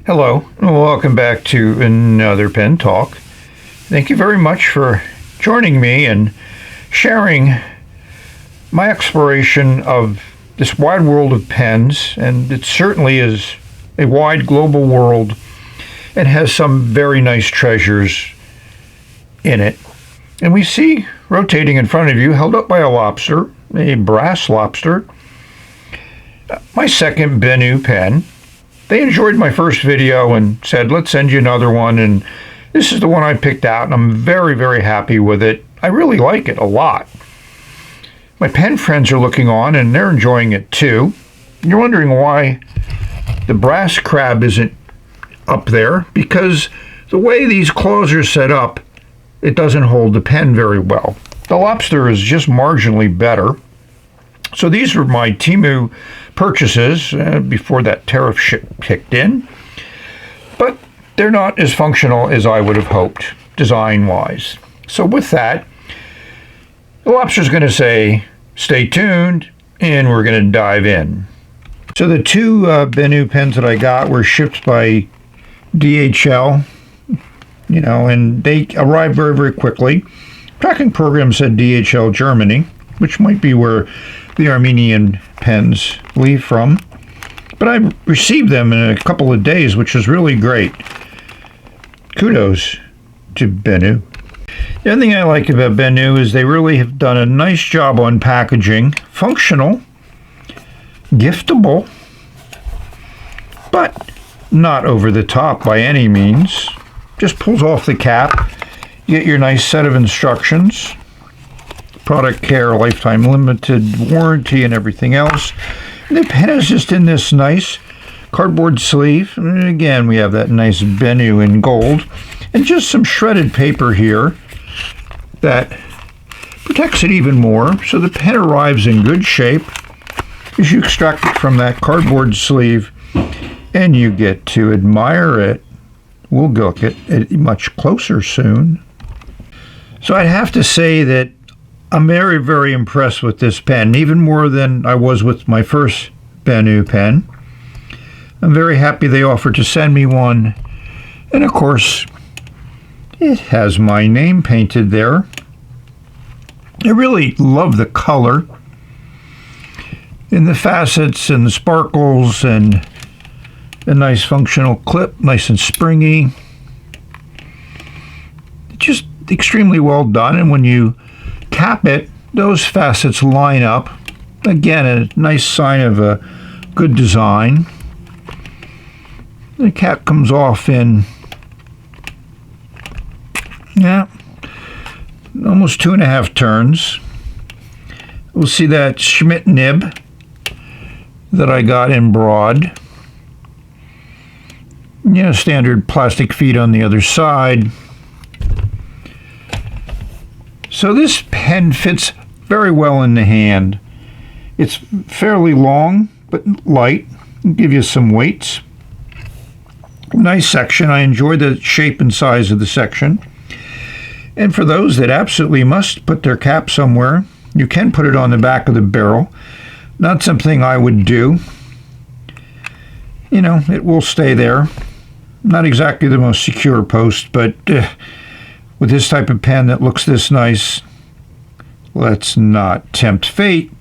Hello, and welcome back to another Pen Talk. Thank you very much for joining me and sharing my exploration of this wide world of pens, and it certainly is a wide global world and has some very nice treasures in it. And we see rotating in front of you, held up by a lobster, a brass lobster, my second Benu pen. They enjoyed my first video and said, let's send you another one, and this is the one I picked out, and I'm very, very happy with it. I really like it a lot. My pen friends are looking on, and they're enjoying it too. You're wondering why the brass crab isn't up there, because the way these claws are set up, it doesn't hold the pen very well. The lobster is just marginally better. So these were my Temu purchases before that tariff shit kicked in, but they're not as functional as I would have hoped, design-wise. So with that, the lobster's going to say, stay tuned, and we're going to dive in. So the two Benu pens that I got were shipped by DHL, and they arrived very, very quickly. Tracking program said DHL Germany, which might be where the Armenian pens leave from. But I received them in a couple of days, which was really great. Kudos to Benu. The other thing I like about Benu is they really have done a nice job on packaging. Functional, giftable, but not over the top by any means. Just pulls off the cap. You get your nice set of instructions. Product care, lifetime limited warranty, and everything else. And the pen is just in this nice cardboard sleeve. And again, we have that nice Benu in gold. And just some shredded paper here that protects it even more. So the pen arrives in good shape as you extract it from that cardboard sleeve and you get to admire it. We'll look at it much closer soon. So I'd have to say that I'm very, very impressed with this pen, even more than I was with my first Benu pen. I'm very happy they offered to send me one. And of course, it has my name painted there. I really love the color and the facets and the sparkles and a nice functional clip, nice and springy. Just extremely well done, and when you cap it, those facets line up. Again, a nice sign of a good design. The cap comes off in almost 2.5 turns. We'll see that Schmidt nib that I got in broad. Standard plastic feet on the other side. So this pen fits very well in the hand. It's fairly long, but light. I'll give you some weights. Nice section. I enjoy the shape and size of the section. And for those that absolutely must put their cap somewhere, you can put it on the back of the barrel. Not something I would do. It will stay there. Not exactly the most secure post, but with this type of pen that looks this nice, let's not tempt fate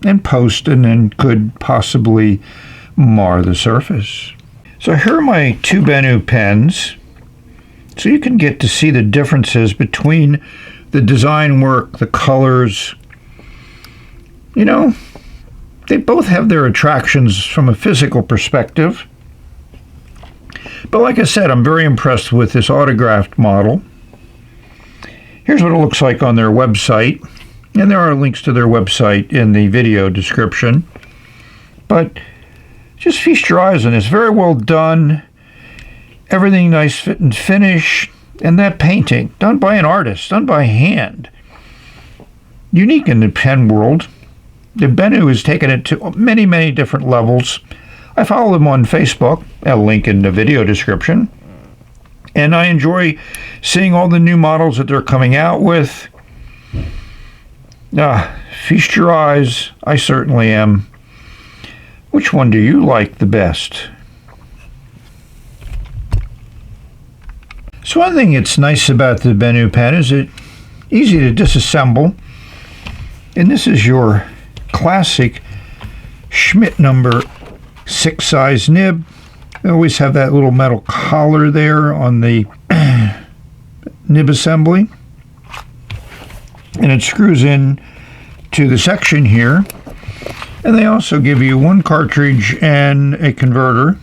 and post and then could possibly mar the surface. So here are my two Benu pens, so you can get to see the differences between the design work, the colors. They both have their attractions from a physical perspective. But like I said, I'm very impressed with this autographed model. Here's what it looks like on their website, and there are links to their website in the video description. But just feast your eyes on this. Very well done. Everything nice fit and finish. And that painting, done by an artist, done by hand. Unique in the pen world. The Benu has taken it to many, many different levels. I follow them on Facebook, a link in the video description, and I enjoy seeing all the new models that they're coming out with. Feast your eyes, I certainly am. Which one do you like the best? So one thing that's nice about the Benu pen is it's easy to disassemble. And this is your classic Schmidt number 6 size nib. They always have that little metal collar there on the nib assembly. And it screws in to the section here. And they also give you one cartridge and a converter.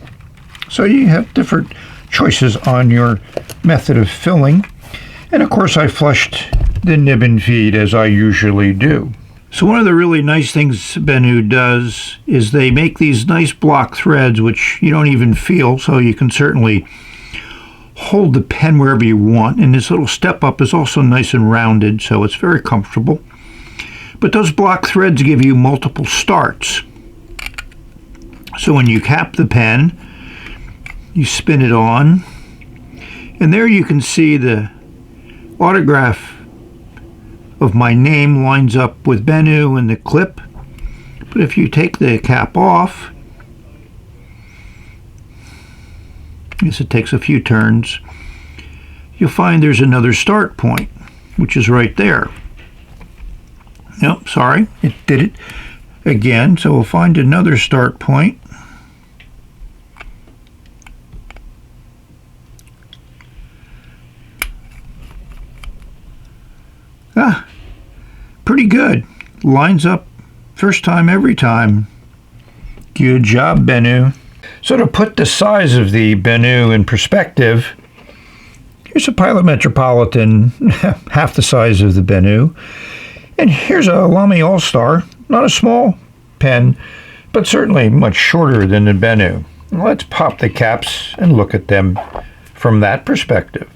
So you have different choices on your method of filling. And of course I flushed the nib and feed as I usually do. So one of the really nice things Benu does is they make these nice block threads which you don't even feel, so you can certainly hold the pen wherever you want. And this little step up is also nice and rounded, so it's very comfortable. But those block threads give you multiple starts. So when you cap the pen, you spin it on, and there you can see the autograph of my name lines up with Benu and the clip. But if you take the cap off, I guess it takes a few turns, you'll find there's another start point, which is right there. Nope, sorry, it did it again, so we'll find another start point. Pretty good. Lines up first time every time. Good job, Benu. So to put the size of the Benu in perspective, here's a Pilot Metropolitan, half the size of the Benu. And here's a Lamy All-Star, not a small pen, but certainly much shorter than the Benu. Let's pop the caps and look at them from that perspective.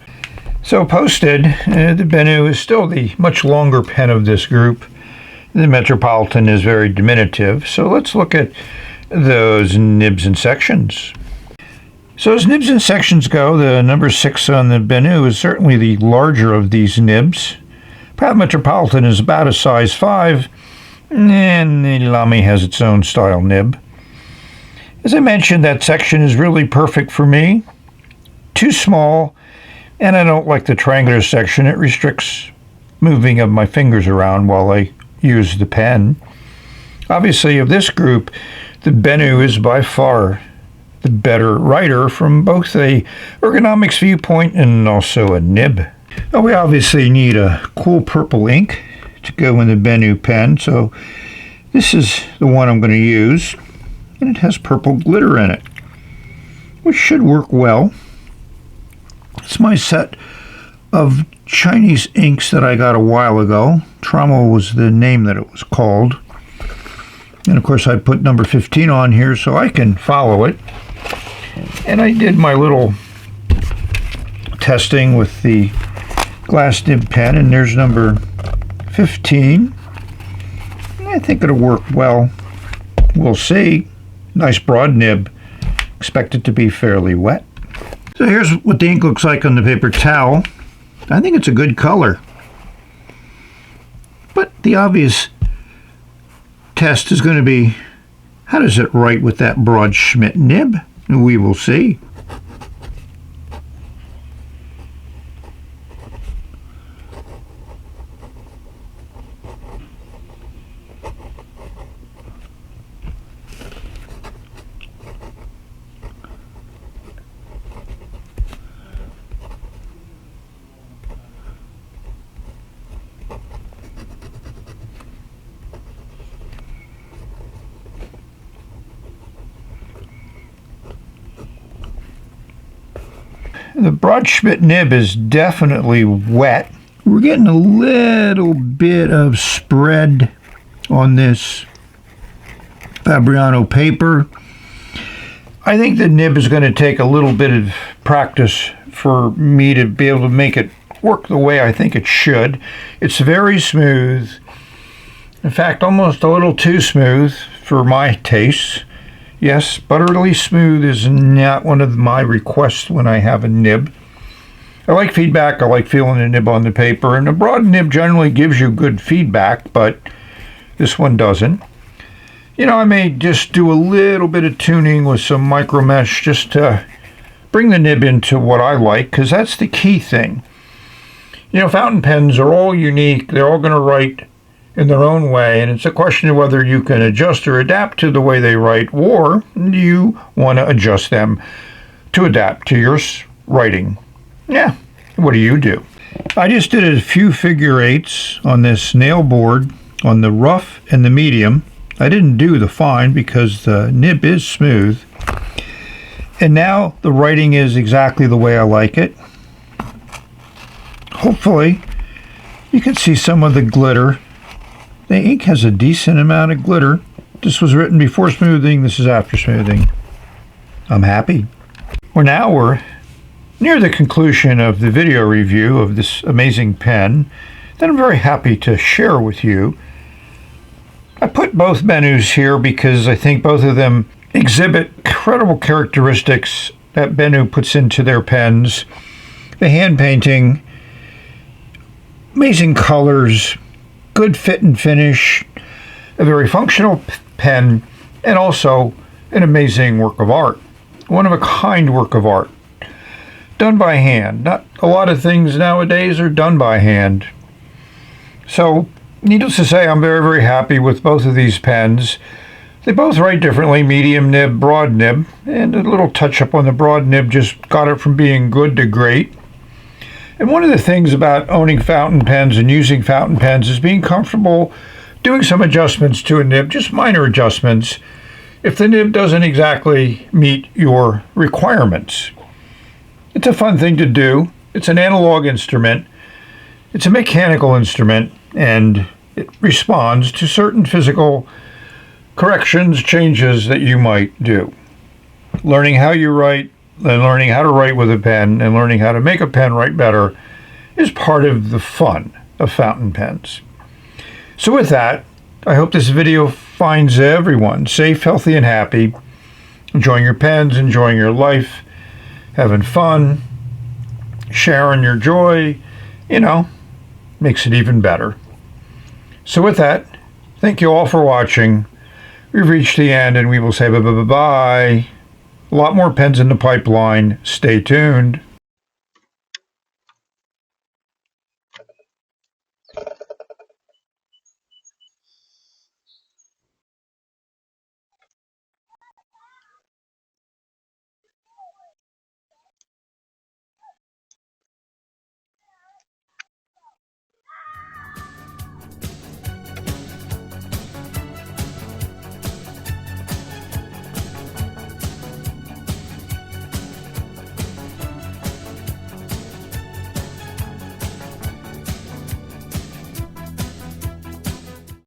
So posted, the Benu is still the much longer pen of this group. The Metropolitan is very diminutive. So let's look at those nibs and sections. So as nibs and sections go, the number 6 on the Benu is certainly the larger of these nibs. Pilot Metropolitan is about a size 5, and the Lamy has its own style nib. As I mentioned, that section is really perfect for me. Too small, and I don't like the triangular section. It restricts moving of my fingers around while I use the pen. Obviously, of this group, the Benu is by far the better writer from both a ergonomics viewpoint and also a nib. Now, we obviously need a cool purple ink to go in the Benu pen, so this is the one I'm going to use, and it has purple glitter in it, which should work well. It's my set of Chinese inks that I got a while ago. Trauma was the name that it was called. And of course I put number 15 on here so I can follow it. And I did my little testing with the glass nib pen, and there's number 15. I think it'll work well. We'll see. Nice broad nib. Expect it to be fairly wet. So here's what the ink looks like on the paper towel. I think it's a good color. But the obvious test is going to be, how does it write with that broad Schmidt nib? We will see. The broad Schmidt nib is definitely wet. We're getting a little bit of spread on this Fabriano paper. I think the nib is going to take a little bit of practice for me to be able to make it work the way I think it should. It's very smooth. In fact, almost a little too smooth for my tastes. Yes, butterily smooth is not one of my requests when I have a nib. I like feedback. I like feeling the nib on the paper, and a broad nib generally gives you good feedback, but this one doesn't. You know, I may just do a little bit of tuning with some micro mesh just to bring the nib into what I like, because that's the key thing. You know, fountain pens are all unique. They're all going to write in their own way, and it's a question of whether you can adjust or adapt to the way they write, or do you want to adjust them to adapt to your writing. Yeah, what do you do? I just did a few figure eights on this nail board on the rough and the medium. I didn't do the fine because the nib is smooth. And now the writing is exactly the way I like it. Hopefully you can see some of the glitter. The ink has a decent amount of glitter. This was written before smoothing. This is after smoothing. I'm happy. Well, we're near the conclusion of the video review of this amazing pen that I'm very happy to share with you. I put both Benus here because I think both of them exhibit incredible characteristics that Benu puts into their pens. The hand painting, amazing colors, good fit and finish, a very functional pen, and also an amazing work of art. One of a kind work of art. Done by hand. Not a lot of things nowadays are done by hand. So, needless to say, I'm very, very happy with both of these pens. They both write differently, medium nib, broad nib, and a little touch up on the broad nib just got it from being good to great. And one of the things about owning fountain pens and using fountain pens is being comfortable doing some adjustments to a nib, just minor adjustments, if the nib doesn't exactly meet your requirements. It's a fun thing to do. It's an analog instrument. It's a mechanical instrument, and it responds to certain physical corrections, changes that you might do. Learning how you write, and learning how to write with a pen, and learning how to make a pen write better is part of the fun of fountain pens. So with that, I hope this video finds everyone safe, healthy, and happy, enjoying your pens, enjoying your life, having fun, sharing your joy, makes it even better. So with that, thank you all for watching. We've reached the end, and we will say bye-bye. A lot more pens in the pipeline. Stay tuned.